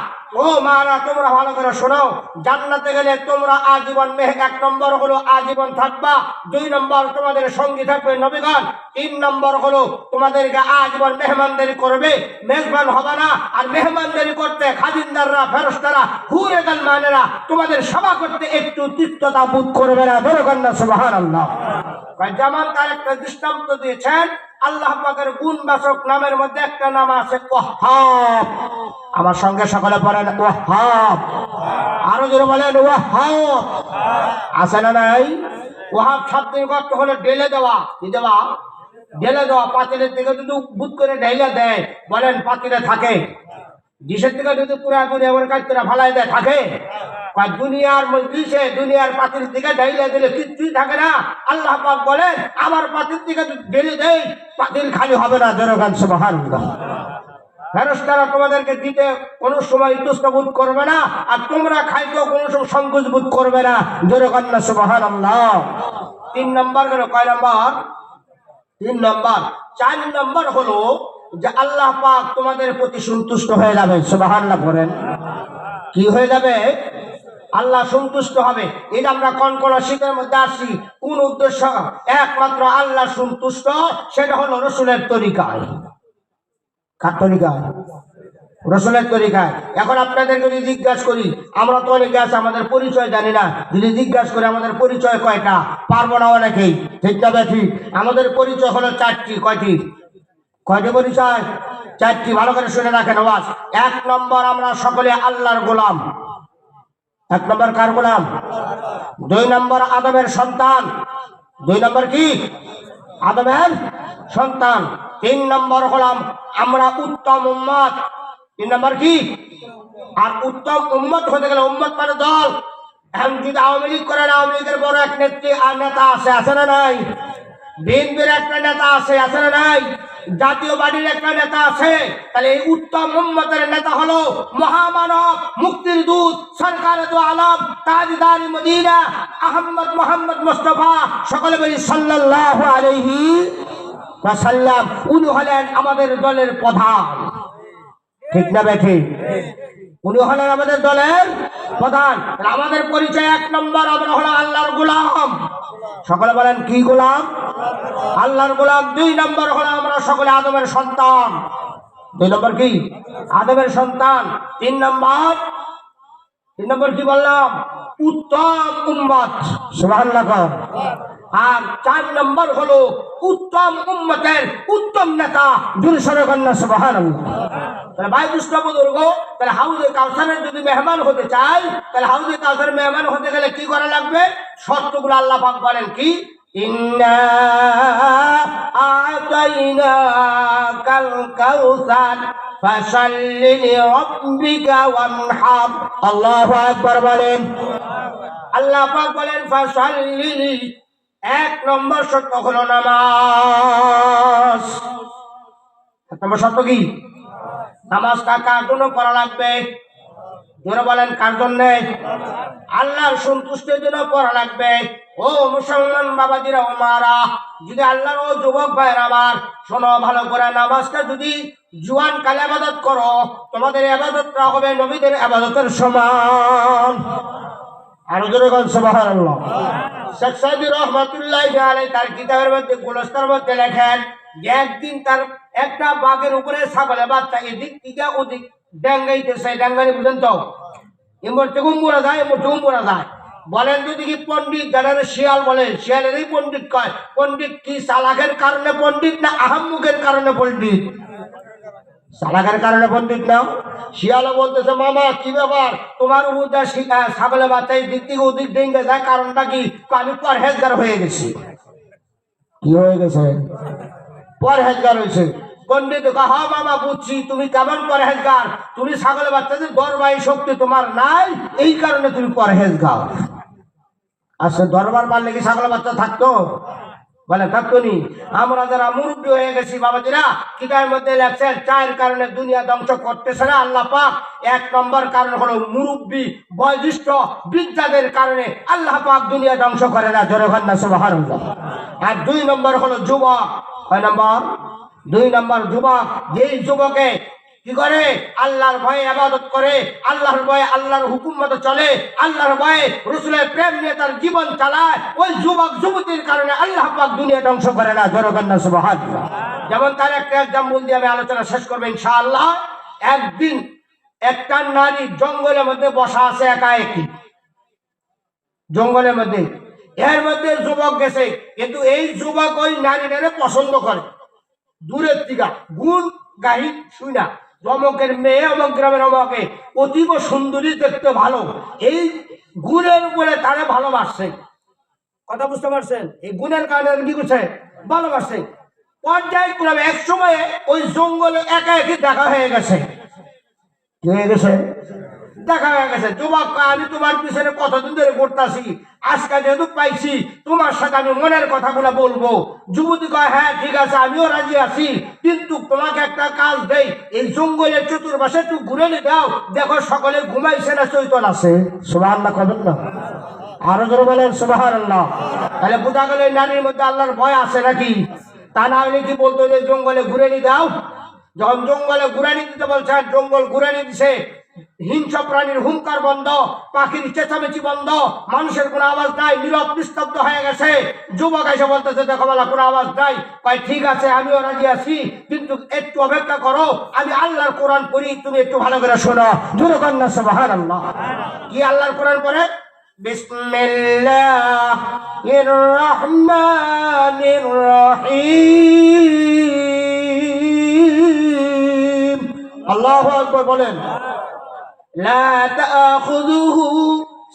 ও মারা, তোমরা ভালো করে শোনো, জান্নাতে গেলে তোমরা আজীবন 1 নম্বর হলো আজীবন থাকবা। 2 নম্বর তোমাদের সঙ্গী থাকবে নবীগণ। 3 নম্বর হলো তোমাদেরকে আজীবন মেহমানদারি করবে, মেজবান হবে না। আর মেহমানদারি করতে খাদিমদাররা, ফেরেশতারা, হুরে গালমানেরা তোমাদের সেবা করতে একটু তিক্ততা বোধ করবে না। বলবেন না সুবহানাল্লাহ। যেমন তার একটা দৃষ্টান্ত দিয়েছেন, আল্লাহ পাকের গুণবাচক নামের মধ্যে একটা নাম আছে ওয়াহ্হাব। আমার সঙ্গে সকলে বলেন ওয়াহ্হাব। আরো জোরে বলেন ওয়াহ্হাব। আছে না নাই? ওয়াহ্হাব শব্দের অর্থ হলো ঢেলে দেওয়া। কি দেওয়া? ঢেলে দেওয়া। পাতিলের থেকে যদি বুত করে ঢেলে দেয়, বলেন পাতিলে থাকে? ডিশের থেকে যদি পুরাপুরি এবার কাজটা ফালাই দেয়, থাকে? দুনিয়ার মজলিসে, দুনিয়ার পাতিল থেকে ঢেলে দিলে কিচ্ছুই থাকে না। আল্লাহ পাক বলেন, আমার পাতিল থেকে ঢেলে দেই, পাতিল খালি হবে না। জোরে বলেন সুবহানাল্লাহ। ফেরেশতারা তোমাদেরকে দিতে কোনো সময় ইতস্ত বোধ করবে না, আর তোমরা খাইতেও কোনো সময় সংকোচ বোধ করবে না। জোরে বলেন সুবহানাল্লাহ। 3 নম্বর হলো, কয় নম্বর? 3 নম্বর। 4 নম্বর হলো যে আল্লাহ পাক তোমাদের প্রতি সন্তুষ্ট হয়ে যাবে। সুবহানাল্লাহ বলেন। কি হয়ে যাবে? আল্লাহ সন্তুষ্ট হবে। এই যে আমরা কোন শীতের মধ্যে আসি, কোন উদ্দেশ্য? একমাত্র আল্লাহ সন্তুষ্ট, সেটা হলো রসুলের তরিকায়। কার তরিকায়? রসুলের তরিকায়। এখন আপনাদের যদি জিজ্ঞাসা করি, আমরা তো অনেকে আছে আমাদের পরিচয় জানি না, যদি জিজ্ঞাসা করি আমাদের পরিচয় কয়টা, পারবো না অনেকেই, ঠিক না ঠিক? আমাদের পরিচয় হলো 4টি। কয়টি? কয়টি পরিচয়? 4টি। ভালো করে শুনে রাখেন আওয়াজ। 1 নম্বর, আমরা সকলে আল্লাহর গোলাম। 1 নম্বর কার গোলাম? 2 নম্বর, আদমের সন্তান। 2 নম্বর কি? আদমের সন্তান। 3 নম্বর হলাম আমরা উত্তম উম্মত। 3 নম্বর কি? আর উত্তম উম্মত হতে গেলে, উম্মত মানে দল। এখন যদি আওয়ামী লীগ করেন, আওয়ামী লীগের বড় এক নেত্রী আর নেতা আছে, আছে না নাই? বিএনপির একটা নেতা আছে না নাই? জাতীয় পার্টির একটা নেতা আছে। তাহলে এই উত্তম উম্মতের নেতা হলো মহামানব, মুক্তির দূত, সরকারে দু আলম, তাজদারি মদিনা আহমদ মোহাম্মদ মুস্তাফা, সকলে বলি সাল্লাল্লাহু আলাইহি ওয়াসাল্লাম। উনি হলেন আমাদের দলের প্রধান, ঠিক না বেঠিক? উনি হলেন আমাদের দলের প্রধান। আমাদের পরিচয় এক নম্বর, আমরা হলো আল্লাহর গোলাম। সকলে বলেন কি গোলাম? আল্লাহর গোলাম। দুই নম্বর হলো আমরা সকলে আদমের সন্তান। দুই নম্বর কি? আদমের সন্তান। তিন নম্বর কি বললাম? উত্তম উম্মত। সুবহানাল্লাহ। আর চার নম্বর হলো উত্তম উম্মতের উত্তম নেতা। দুরসরকন্যা সুবহানাল্লাহ। তাহলে ভাই দুষ্ট বুজুর্গ, তাহলে হাউজে কাউসারের যদি মেহমান হতে চাই, তাহলে হাউজে কাউসারের মেহমান হতে গেলে কি করা লাগবে? শর্তগুলো আল্লাহ পাক বলেন কি? ইন্না আতাইনাকাল কাউসার ফাসাল্লি লিরাব্বিকা ওয়ানহার। আল্লাহু আকবার বলেন। আল্লাহ পাক বলেন ফাসাল্লি, এক নম্বর শর্ত হলো নামাজ। এক নম্বর শর্ত কি? নামাজটা কার জন্য পড়া লাগবে? যারা বলেন কার জন্য? আল্লাহর সন্তুষ্টির জন্য পড়া লাগবে। ও মুসলমান বাবাজিরা ও মারা, যদি আল্লাহর ও যুবক ভাইয়ের আমার শোনো ভালো করে, নামাজটা যদি জুয়ান কালে ইবাদত করো, তোমাদের ইবাদতটা হবে নবীদের ইবাদতের সমান। আরো জোরে বলেন সুবহানাল্লাহ। শেখ সাদি রহমাতুল্লাহ আলাইহি তার কিতাবের মধ্যে গুলস্তার মধ্যে লেখেন যে একদিন তার একটা বাঘের উপরে ছাগলের বাচ্চা এদিক থেকে ওদিক ডেঙ্গাইতেছে। ডেঙ্গানি বুঝেন তো? এমর চুম পড়া যায়, এমর চুম পড়া যায়। বলেন যদি কি পণ্ডিত, যারা শিয়াল বলে, শিয়ালেরই পণ্ডিত কয়। পণ্ডিত কি চালাকের কারণে পণ্ডিত না আহাম্মুকের কারণে পণ্ডিত? চালাকের কারণে পণ্ডিত না। শিয়ালও বলতেছে মামা কি ব্যাপার, তোমার উপর ছাগলের বাচ্চা এই দিক থেকে ওদিক ডেঙ্গে যায়, কারণটা কি? আমি পরহেজগার হয়ে গেছি। কি হয়ে গেছে? পরহেজগার হয়েছে। পণ্ডিত হা মামা বুঝছি, তুমি কেমন পরহেজগার, তুমি ছাগলের বাচ্চাদের দরবারি শক্তি তোমার নাই, এই কারণে তুমি পরহেজগার। আচ্ছা দরবার মারলে কি ছাগলের বাচ্চা থাকতো? বলে থাকতো নি। আমরা যারা মুরব্বী হয়ে গেছি বাবাজিরা, কিতাবের মধ্যে লেখছেন চার কারণে দুনিয়া ধ্বংস করতেছে না আল্লাহ পাক। এক নম্বর কারণ হলো মুরব্বী, বয়োজ্যেষ্ঠ, বৃদ্ধাদের কারণে আল্লাহ পাক দুনিয়া ধ্বংস করে না। জোরে বলেন না সুবহানাল্লাহ। আর দুই নম্বর হলো যুবক। কয় নম্বর? দুই নম্বর যুবক। যেই যুবকে কি করে? আল্লাহর ভয়ে ইবাদত করে, আল্লাহর ভয়ে আল্লাহর হুকুম মতো চলে, আল্লাহর ভয়ে রাসূলের প্রেম নিয়ে তার জীবন চালায়, ওই যুবক যুবতীর কারণে আল্লাহ পাক দুনিয়া ধ্বংস করে না। জোরে বলেন না সুবহানাল্লাহ। যেমন তার একটা এক্সাম্পল দিয়ে আমি আলোচনা শেষ করবো ইনশাআল্লাহ। একদিন একটা নারী জঙ্গলের মধ্যে বসা আছে একা একই, জঙ্গলের মধ্যে। এর মধ্যে যুবক গেছে, কিন্তু এই যুবক ওই নারীটারে পছন্দ করে দূরের থেকে, গুণ গাহি শুই না। অমকের মেয়ে, অমক গ্রামের অমকে অতীব সুন্দরী, দেখতে ভালো, এই গুণের উপরে তারা ভালোবাসছে। কথা বুঝতে পারছেন? এই গুণের কারণে কি করছে? ভালোবাসছে। পর্যায়ক্রমে এক সময়ে ওই জঙ্গলে একা একই দেখা হয়ে গেছে। কি হয়ে গেছে? দেখা হয়ে গেছে। যুবক আমি তোমার পিছনে কতদিন ধরে ঘুরতাছি, আজকে যেহেতু পাইছি তোমার সাথে আমি মনের কথাগুলো বলবো। যুবতী কয় হ্যাঁ ঠিক আছে, আমিও রাজি আছি, কিন্তু তোমাকে একটা কাজ দেই, এই জঙ্গলের চতুর্পাশে একটু ঘুরে নিয়ে দাও, দেখো সকলে ঘুমাইছে না চৈতন আছে। সুবহানাল্লাহ কবেন না? আরো জোরে বলেন সুবহানাল্লাহ। তাহলে বোঝা গেল নারীর মধ্যে আল্লাহর ভয় আছে নাকি? তা না হলে কি বলতো যে জঙ্গলে ঘুরে নিয়ে দাও? যখন জঙ্গলে ঘুরানি দিতে বলছে, জঙ্গল ঘুরানি দিছে, হিংস্র প্রাণীর হুঙ্কার বন্ধ, পাখির চেঁচামেচি বন্ধ, মানুষের কোনো আওয়াজ নাই, নীরব নিস্তব্ধ হয়ে গেছে। যুবক এসে বলতেছে দেখো বলা কোনো আওয়াজ নাই। কয় ঠিক আছে আমিও রাজি আছি, কিন্তু একটু অপেক্ষা করো, আমি আল্লাহর কোরআন পড়ি, তুমি একটু ভালো করে শোনো। জোরে বলেন না সুবহানাল্লাহ। কি আল্লাহর কোরআন পড়ে? বিসমিল্লাহির রহমানির রহিম। আল্লাহু আকবার বলেন। লা তাখুযুহু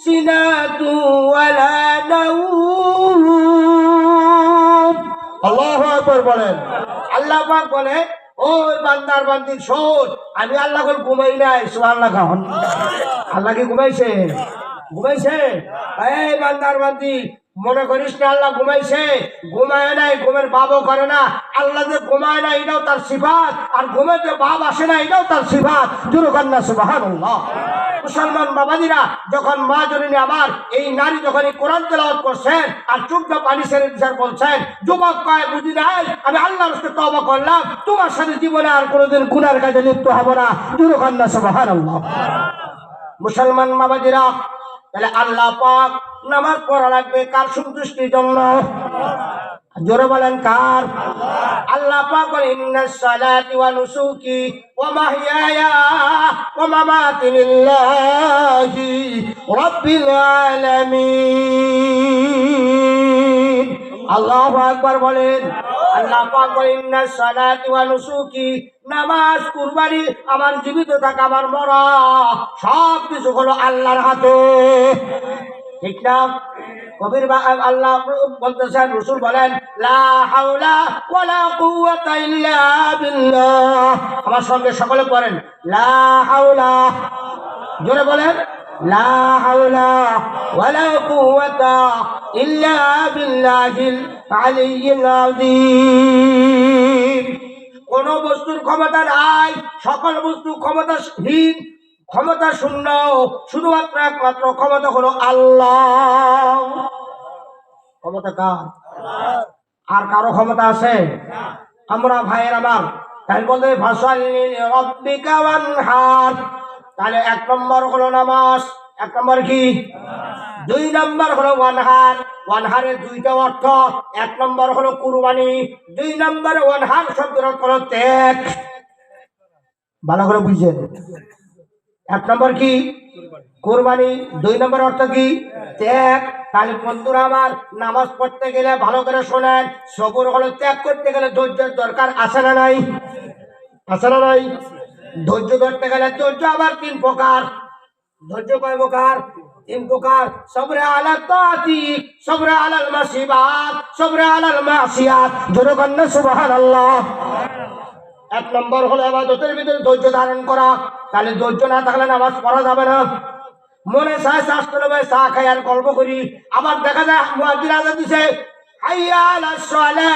সিনাতু ওয়ালা নাওম। আল্লাহু আকবার বলেন। আল্লাহ পাক বলে ওই বান্দার বান্দি শোন, আমি আল্লাহ কল ঘুমাই নাই। সুবহানাল্লাহ। আল্লাহ কি ঘুমাইছে? ঘুমাইছে? এই বান্দার বান্দি মনে করিস না আল্লাহ ঘুমাইছে, ঘুমায় নাই, ঘুমের বাবও করে না। আল্লাহ যে ঘুমায় না এটাও তার সিফাত, আর ঘুমের যে বাপ আসে না এটাও তার সিফাত। জুরুকান্না সুবহানাল্লাহ। মুসলমান বাবাজিরা, যখন মা জননী আমার এই নারী যখন এই কোরআন তেলাওয়াত করছেন আর চুপটা পানি ছেড়ে দিচ্ছেন, বলছেন যুবক কয় বুঝি নাই, আমি আল্লাহর রাস্তায় তওবা করলাম, তোমার সাথে জীবনে আর কোনোদিন গুনার কাজে লিপ্ত হব না। জুরুকান্না সুবহানাল্লাহ। মুসলমান বাবাজিরা, তাহলে আল্লাহ পাক নামাজ পড়া লাগবে কার সন্তুষ্টির জন্য? জোরে বলেন কার? আল্লাহ পাক বলেন ইন্নাস সালাতি ওয়া নুসুকি ওয়া মাহইয়ায়া ওয়া মামাতি লিল্লাহি রাব্বিল আলামিন। আল্লাহু আকবার বলেন। আল্লাহ পাক বলেন ইন্নাস সালাতি ওয়া নুসুকি, নামাজ, কুরবানি, আমার জীবিত থাকা, আমার মরা, সব কিছু হলো আল্লাহর হাতে। ঠিক না? কবির আল্লাহ বলতেছেন, রাসূল বলেন লা হাওলা ওয়ালা কুওয়াতা ইল্লা বিল্লাহ। আমার সঙ্গে সকলে পড়েন লা হাওলা, জোরে বলেন লা হাওলা ওয়ালা কুওয়াতা ইল্লা বিল্লাহিল আলিয়্যিল আযীম। কোন বস্তুর ক্ষমতা নাই, সকল বস্তু ক্ষমতাহীন, ক্ষমতা শূন্য, শুধুমাত্র একমাত্র ক্ষমতা হলো আল্লাহ। ক্ষমতা কার? আর কারো ক্ষমতা আছে? আমরা ভাইয়ের আমার তাই বলতে ফাসাল্লি লিরাব্বিকা ওয়ানহার। তাহলে এক নম্বর হলো নামাজ, এক নম্বর কি? দুই নম্বর হলো ওয়ানহার। ওয়ানহারের দুইটা অর্থ, এক নম্বর হলো কুরবানি, দুই নম্বরে ওয়ানহার শব্দের অর্থ হলো ত্যাগ। ভালো করে বুঝছেন? এক নম্বর কি? কুরবানি, দুই নম্বর অর্থ কি? ত্যাগ। তাহলে বন্ধুরা আমার, নামাজ পড়তে গেলে ভালো করে শোনেন, সবর হলো ত্যাগ করতে গেলে ধৈর্যের দরকার আছে না নাই? আছে না নাই? ধৈর্য ধরতে গেলে ধৈর্য আবার তিন প্রকার। ধৈর্য কয় প্রকার? তিন প্রকার। সবরে আলা তাআতি, সবরে আলাল মাসিবাত, সবরে আলাল মাসিয়াত। জোরে বলেন সুবহানাল্লাহ। এক নম্বর হলো ইবাদতের ভিতরে ধৈর্য ধারণ করা। তাহলে ধৈর্য না থাকলে নামাজ পড়া যাবে না। মনে চায় শাস্ত্র ভাই চা খাই আর গল্প করি, আবার দেখা যায় মুয়াজ্জিন আযান দিছে হাইয়া আলাস সালাহ,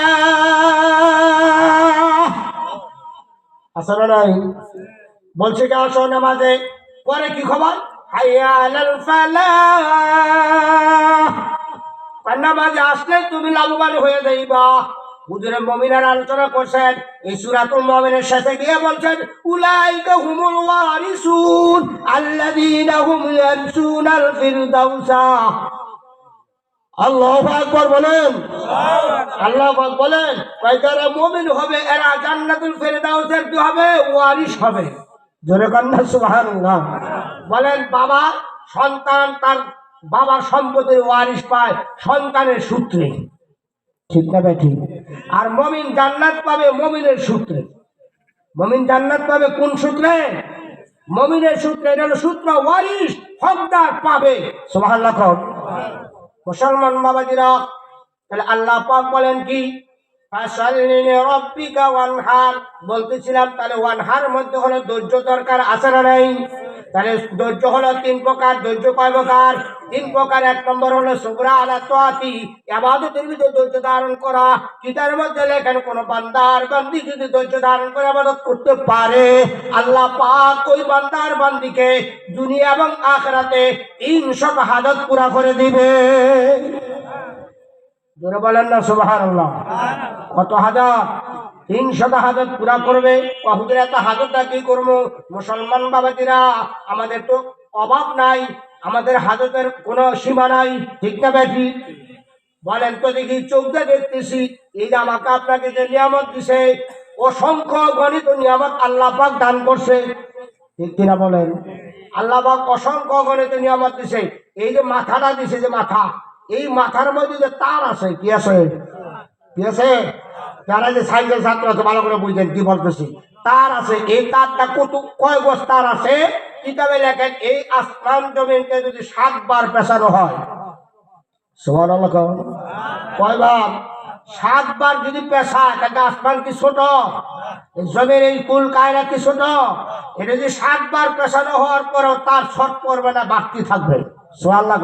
আসলে নাই বলছে কি আসো নামাজে, পরে কি খবর? হাইয়া আলাল ফালাহ। নামাজে আসলে তুমি লাভবান হয়ে যাইবা। হুজুরে মুমিনের আলোচনা করছেন, এই সূরাতুল মুমিনের শেষে গিয়ে বলছেন উলাইকা হুমুল ওয়ারিসুন আল্লাযীনা হুম ইয়ারসুনাল ফিরদাউসা। আল্লাহু আকবার বলেন। আল্লাহু আকবার বলেন। যারা মুমিন হবে এরা জান্নাতুল ফিরদাউসের কি হবে? ওয়ারিস হবে। জোরে কান্না সুবহানাল্লাহ। বলেন বাবা, সন্তান তার বাবার সম্পদের ওয়ারিস পায় সন্তানের সূত্রে, ঠিক না ভাই? ঠিক। আর মুমিন জান্নাত পাবে মুমিনের সূত্রে। মুমিন জান্নাত পাবে কোন সূত্রে? মুমিনের সূত্রে। এটা হলো সূত্র, ওয়ারিস হকদার পাবে। সুবহানাল্লাহ। মুসলমান বাবাজিরা, তাহলে আল্লাহ পাক বলেন কি? ফাসাল্লি লিরাব্বিকা ওয়ানহার। বলতেছিলাম তাহলে ওয়ানহার মধ্যে হলো ধৈর্য দরকার আছে না নাই? তাহলে ধৈর্য হলো তিন প্রকার। ধৈর্য কয় প্রকার? তিন প্রকার। এক নম্বর হলো সবরা আলা তাআতি, ইবাদতের ভিতরে ধৈর্য ধারণ করা। কিতাবের মধ্যে লেখেন কোন বান্দার বান্দি যদি ধৈর্য ধারণ করে ইবাদত করতে পারে, আল্লাহ পাক ওই বান্দার বান্দিকে দুনিয়া এবং আখিরাতে 300 হাজত পুরা করে দিবে। জোরে বলেন না সুবহানাল্লাহ। কত হাজার? 300 হাজত পুরা করবে। হুজুর এত হাজতটা কি করবো? মুসলমান বাবাজিরা, আমাদের তো অভাব নাই, আমাদের হাজতের কোনো সীমা নাই, ঠিক না বেঠি? বলেন তো দেখি, চোখ দিয়ে দেখতেছি এই যে আমাকে আপনাকে যে নিয়ামত দিছে, অসংখ্য গণিত নিয়ামত আল্লাহ পাক দান করছে, ঠিক কিনা বলেন? আল্লাহ পাক অসংখ্য গণিত নিয়ামত দিছে। এই যে মাথাটা দিছে, যে মাথা, এই মাথার মধ্যে যে তার আছে, কি আছে? কি আছে? যারা যে সাইকেল ছাত্র আছে ভালো করে বুঝছেন কি বলতেছি। তার আছে। এই তারটা কত, কয় গজ তার আছে? কিতাবে লেখেন এই আসমান জমিনকে যদি 7 বার পেছানো হয়, সুবহানাল্লাহ, কয়বার? 7 বার যদি পেছায়, তাহলে আসমান কি ছোট? জমির এই কুল কায়নাত কি ছোট? এটা যদি 7 বার পেছানো হওয়ার পরেও তার শর্ট পড়বে না, বাড়তি থাকবে। সুবহানাল্লাহ।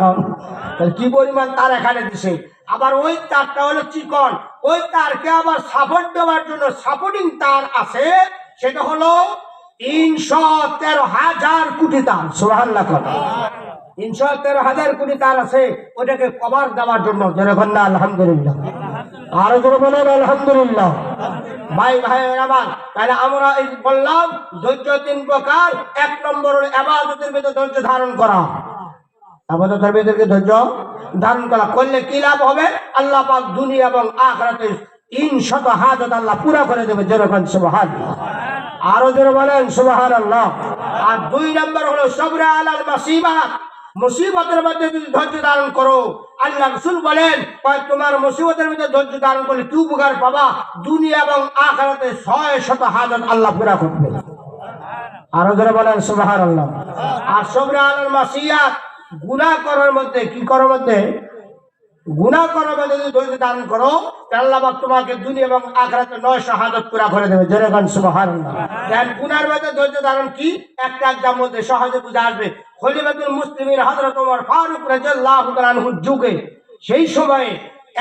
তাহলে কি পরিমাণ তার এখানে দিছে। আবার ওই তারটা হলো চিকন, ওই তারকে আবার সাপোর্ট দেওয়ার জন্য সাপোর্টিং তার আছে, সেটা হলো ৩১৩,০০০ কোটি তার। সুবহানাল্লাহ। ৩১৩,০০০ কোটি তার আছে ওটাকে কভার দেওয়ার জন্য। যেরকম না আলহামদুলিল্লাহ, আরো জোরে বলেন আলহামদুলিল্লাহ। ভাই আমার, তাহলে আমরা এই বললাম ধৈর্য ৩ প্রকার। ১ নম্বর হলো ইবাদতের ভিতরে ধৈর্য ধারণ করা। ইবাদতের ভিতরে ধৈর্য ধারণ করা করলে কি লাভ হবে? আল্লাহ পাক দুনিয়া এবং আখিরাতে ৩০০ হাজাত আল্লাহ পুরা করে দেবে। যেরকম সুবহানাল্লাহ, আরো জোরে বলেন সুবহানাল্লাহ। আর ২ নম্বর হলো সবরে আলাল মুসিবাত। মুসিবতের মধ্যে যদি ধৈর্য ধারণ করো, আল্লাহ রাসূল বলেন তোমার মুসিবতের মধ্যে ধৈর্য ধারণ করলে কি উপকার পাবা? দুনিয়া এবং আখিরাতে ৬০০ হাজাত আল্লাহ পুরা করবে। আরো জোরে বলেন সুবহানাল্লাহ। আর সবরে আলাল মাসিয়াত, গুনাহ করার মধ্যে কি করার মধ্যে? গুনাহ করার মধ্যে যদি ধৈর্য ধারণ করো, আল্লাহ পাক তোমাকে দুনিয়া এবং আখিরাতে ৯০০ হাজাত পুরা করে দেবে। যেরকম সুবহানাল্লাহ। দেখেন গুনার মধ্যে ধৈর্য ধারণ কি, একটা একটার মধ্যে সহজে বুঝে আসবে। খলিফাতুল মুসলিমিন হযরত ওমর ফারুক রাদিয়াল্লাহু তাআলা আনহুর যুগে সেই সময়ে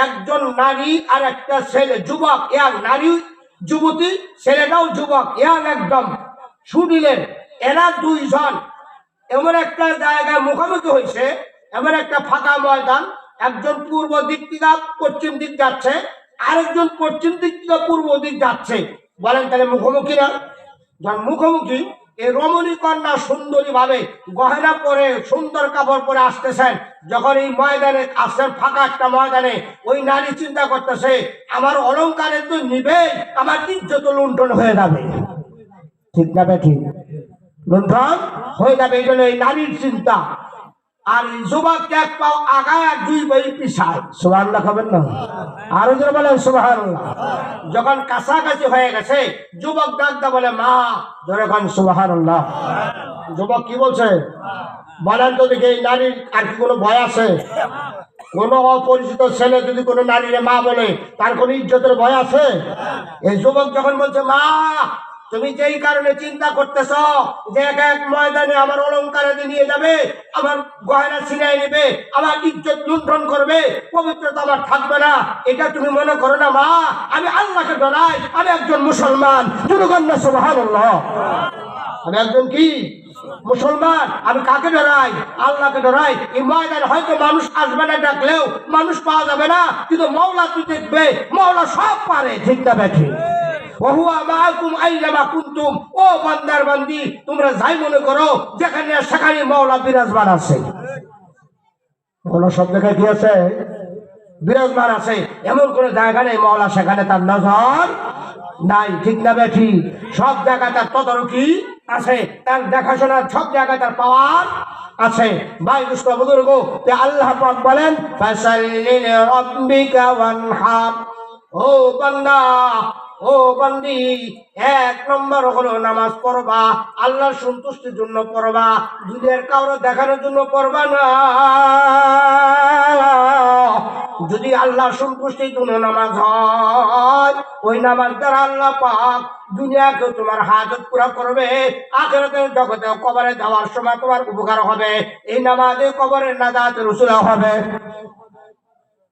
একজন নারী আর একটা ছেলে, যুবক, এক নারী যুবতী, ছেলেটাও যুবক, এক একদম সুদিলের, এরা দুইজন এমন একটা জায়গায় মুখোমুখি হয়েছে, এমন একটা ফাঁকা ময়দান। একজন পূর্ব দিক থেকে পশ্চিম দিক যাচ্ছে, আরেকজন পশ্চিম দিক থেকে পূর্ব দিক যাচ্ছে। বলেন তাহলে মুখোমুখি না? যখন মুখোমুখি, এই রমণী কন্যা সুন্দরী ভাবে গহনা পরে সুন্দর কাপড় পরে আসতেছেন। যখন এই ময়দানে আসছেন, ফাঁকা একটা ময়দানে, ওই নারী চিন্তা করতেছে আমার অলংকারে তো নিবে, আমার ইজ্জত লুণ্ঠন হয়ে যাবে। ঠিক না ঠিক? লুণ্ঠন হয়ে যাবে, এই জন্য এই নারীর চিন্তা। আর যুবক এক পাও আগায় আর ২ পাই পিছায়। সুবহানাল্লাহ খাবেন না? আরো জোরে বলেন সুবহানাল্লাহ। যখন কাছাকাছি হয়ে গেছে, যুবক ডাকতে বলে মা। জোরে বলেন সুবহানাল্লাহ। যুবক কি বলছে বলেন তো দেখি, এই নারীর আর কি কোনো ভয় আছে? কোন অপরিচিত ছেলে যদি কোনো নারীরে মা বলে, তার কোনো ইজ্জতের ভয় আছে? এই যুবক যখন বলছে মা, তুমি যেই কারণে চিন্তা করতেছ যে এক এক ময়দানে আমার অলংকারে নিয়ে যাবে, আমার গয়না ছিনাই নেবে, আমার ইজ্জত লুণ্ঠন করবে, পবিত্রতা আমার থাকবে না, এটা তুমি মনে করো না মা। আমি আল্লাহকে ডরাই, আমি একজন মুসলমান। সুবহানাল্লাহ। আমি একজন কি মুসলমান। আমি কাকে ডরাই? আল্লাহকে ডরাই। এই ময়দানে হয়তো মানুষ আসবে না, ডাকলেও মানুষ পাওয়া যাবে না, কিন্তু মাওলা তুই দেখবে, মাওলা সব পারে। ঠিক না ব্যাঠি? ওহুয়া মাআকুম আইনামা কুনতুম। ও বান্দার বান্দি, তোমরা যাই মনে করো, যেখানে সেখানে মাওলা বিরাজমান আছে। কোন সব জায়গায় কি আছে? বিরাজমান আছে। এমন কোন জায়গা নেই মাওলা সেখানে তার নজর নাই। ঠিক না বেঠি? সব জায়গায় তার তদারকি আছে, তার দেখাশোনার সব জায়গায় তার পাওয়ার আছে। ভাই দুষ্ট বুজুর্গ, আল্লাহ পাক বলেন ফাসাল্লি লিরাব্বিকা ওয়ানহার। ও বান্দা, ও বান্দি, ১ নম্বর হলো নামাজ পড়বা, আল্লাহর সন্তুষ্টির জন্য পড়বা, দুনিয়ার কাউরে দেখানোর জন্য পড়বা না। যদি আল্লাহ সন্তুষ্টির জন্য নামাজ হয়, ওই নামাজ দ্বারা আল্লাহ পাক দুনিয়াকে তোমার হাজত পুরা করবে, আখিরাতের জগতে কবরে যাওয়ার সময় তোমার উপকার হবে। এই নামাজে কবরের নাজাতের উসিলা হবে।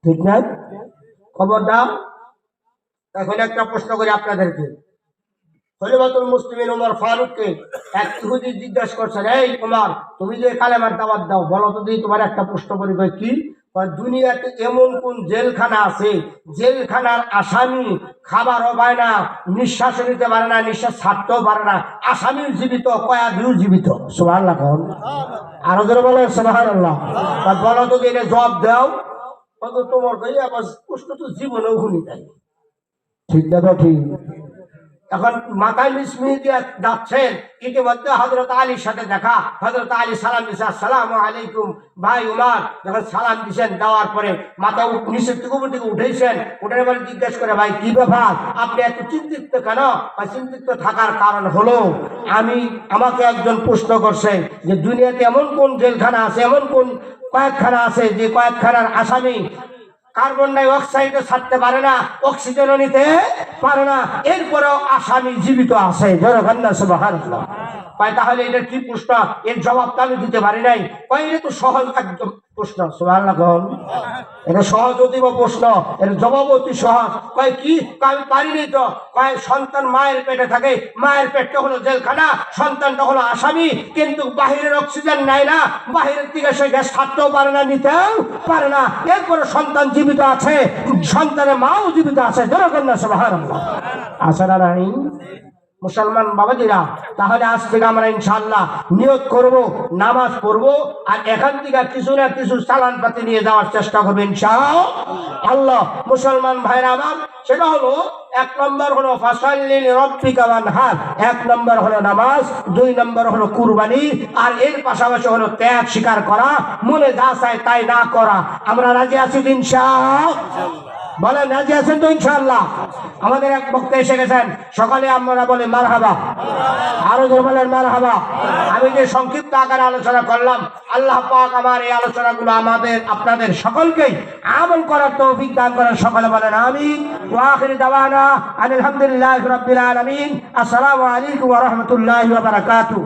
ঠিক না? খবরটা। এখন একটা প্রশ্ন করি আপনাদেরকে। খলিফাতুল মুসলিমিন ওমর ফারুককে এক ইহুদি জিজ্ঞাসা করছেন, এই ওমর, তুমি যে কালেমার দাওয়াত দাও, বলো তো দিই তোমার একটা প্রশ্ন করি। কি? দুনিয়াতে এমন কোন জেলখানা আছে, জেলখানার আসামি খাবারও পায় না, নিঃশ্বাস নিতে পারে না, নিঃশ্বাস ছাড়তেও পারে না, আসামিও জীবিত, কয়েদিও জীবিত। সুবহানাল্লাহ। আরো ধরে বলে সুবহানাল্লাহ। বলো তো এটা জবাব দাও। তোমার প্রশ্ন তো জীবনেও শুনি নাই। ঠিক না? ঠিক। এখন মাথায় মিসমিস দিয়ে যাচ্ছেন, ইতিমধ্যে হযরত আলীর সাথে দেখা। হযরত আলী সালাম দিছে, আসসালামু আলাইকুম। ভাই উমর যখন সালাম দিছেন, দেওয়ার পরে মাথা নিচের থেকে উপর দিকে উঠেছেন, উঠে এবার জিজ্ঞেস করে, ভাই কি ব্যাপার, আপনি এত চিন্তিত কেন? চিন্তিত থাকার কারণ হলো, আমাকে একজন প্রশ্ন করছে যে দুনিয়াতে এমন কোন জেলখানা আছে, এমন কোন কয়েকখানা আছে যে কয়েকখানার আসামি কার্বন ডাই অক্সাইডও ছাড়তে পারে না, অক্সিজেনও নিতে পারে না, এরপরেও আসামি জীবিত আছে। সুবহানাল্লাহ। তাহলে এটা কি প্রশ্ন? এর জবাব তো আমি দিতে পারি নাই। এটা তো সহজ, একদম প্রশ্ন সুবহানাল্লাহ। এটা সহজ অতীব প্রশ্ন, এর জবাব অতি সহজ। কয় কি? আমি পারিনি তো। কয় সন্তান মায়ের পেটে থাকে, মায়ের পেটটা হলো জেলখানা, সন্তানটা হলো আসামি, কিন্তু বাহিরের অক্সিজেন নেয় না, বাহিরের থেকে সে গ্যাস ছাড়তেও পারে না, নিতেও পারে না, এরপরে সন্তান জীবিত আছে, সন্তানের মাও জীবিত আছে। যেরকম না সুবহানাল্লাহ, আছে না নাই? মুসলমান বাবাজিরা, তাহলে আজ থেকে আমরা ইনশাআল্লাহ নিয়ত করব, নামাজ পড়বো, আর এখান থেকে কিছু না কিছু চালান পাতি নিয়ে যাওয়ার চেষ্টা করবো ইনশাআল্লাহ। মুসলমান ভাইরা আমার, সেটা হলো 1 নম্বর হলো ফাসাল্লি লিরাব্বিকা ওয়ানহার, 1 নম্বর হলো নামাজ, 2 নম্বর হলো কুরবানি, আর এর পাশাপাশি হলো ত্যাগ স্বীকার করা, মনে যা চায় তাই না করা। আমরা রাজি আছি ইনশাআল্লাহ? বলেন রাজি আছেন তো ইনশাআল্লাহ? আমাদের এক বক্তা এসে গেছেন, সকালে আমরা বলে মারহাবা, আরো জোরে বলেন মারহাবা। আমি যে সংক্ষিপ্ত আকারে আলোচনা করলাম, আল্লাহ পাক আমার এই আলোচনাগুলো আমাদের আপনাদের সকলকেই আমল করার তৌফিক দান করেন। সকলে বলেন আমিন। ওয়া আখিরু দাওয়ানা আলহামদুলিল্লাহি রাব্বিল আলামিন। আসসালামু আলাইকুম ওয়া রাহমাতুল্লাহি ওয়া বারাকাতুহু।